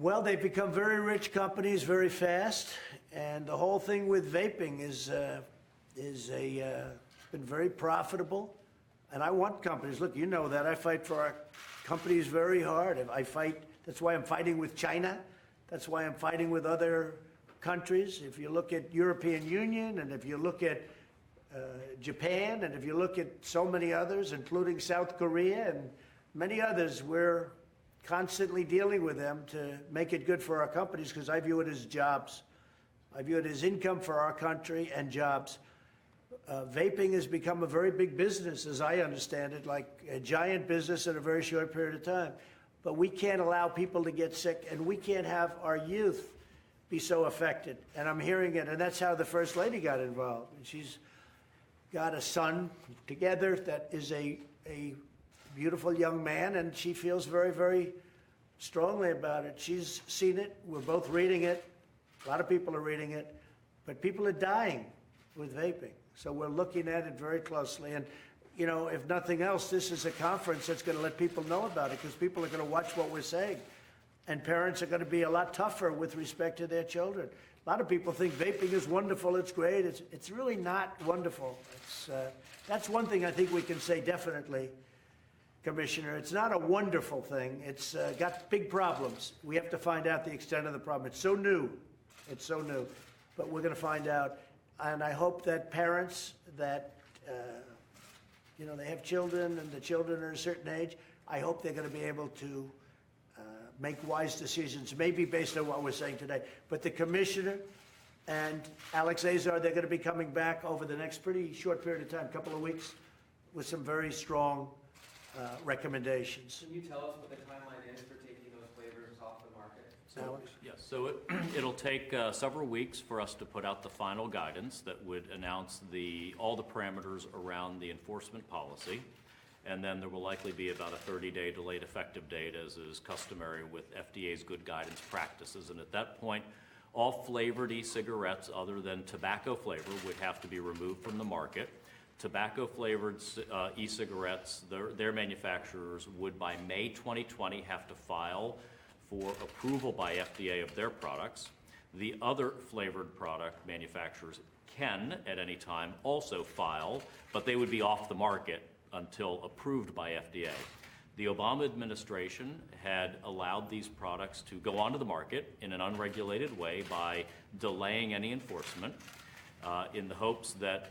Well, they've become very rich companies very fast, and the whole thing with vaping is been very profitable. And I want companies. Look, you know that I fight for our companies very hard. I fight. That's why I'm fighting with China. That's why I'm fighting with other countries. If you look at European Union, and if you look at Japan, and if you look at so many others, including South Korea and many others, we're constantly dealing with them to make it good for our companies, because I view it as jobs. I view it as income for our country and jobs. Vaping has become a very big business, as I understand it, like a giant business in a very short period of time. But we can't allow people to get sick, and we can't have our youth be so affected. And I'm hearing it, and that's how the First Lady got involved. She's got a son together that is a beautiful young man, and she feels very, very strongly about it. She's seen it. We're both reading it. A lot of people are reading it. But people are dying with vaping. So we're looking at it very closely. And, you know, if nothing else, this is a conference that's going to let people know about it, because people are going to watch what we're saying. And parents are going to be a lot tougher with respect to their children. A lot of people think vaping is wonderful, it's great. It's really not wonderful. That's one thing I think we can say definitely, Commissioner. It's not a wonderful thing. It's got big problems. We have to find out the extent of the problem. It's so new. It's so new. But we're going to find out. And I hope that parents that, you know, they have children and the children are a certain age, I hope they're going to be able to make wise decisions, maybe based on what we're saying today. But the Commissioner and Alex Azar, they're going to be coming back over the next pretty short period of time, a couple of weeks, with some very strong recommendations. Can you tell us what the timeline is for taking those flavors off the market? Alex? Yes, so it'll take several weeks for us to put out the final guidance that would announce all the parameters around the enforcement policy. And then there will likely be about a 30-day delayed effective date, as is customary with FDA's good guidance practices. And at that point, all flavored e-cigarettes other than tobacco flavor would have to be removed from the market. Tobacco-flavored e-cigarettes, their manufacturers would, by May 2020, have to file for approval by FDA of their products. The other flavored product manufacturers can, at any time, also file, but they would be off the market until approved by FDA. The Obama administration had allowed these products to go onto the market in an unregulated way by delaying any enforcement in the hopes that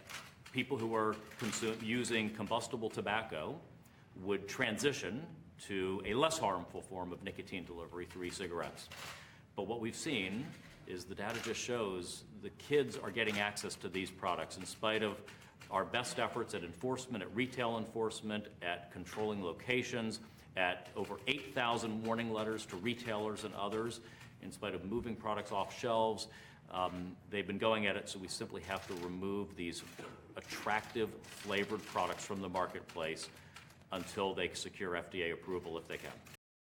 people who are using combustible tobacco would transition to a less harmful form of nicotine delivery through e-cigarettes. But what we've seen is the data just shows the kids are getting access to these products in spite of our best efforts at enforcement, at retail enforcement, at controlling locations, at over 8,000 warning letters to retailers and others, in spite of moving products off shelves. They've been going at it, so we simply have to remove these attractive flavored products from the marketplace until they secure FDA approval, if they can.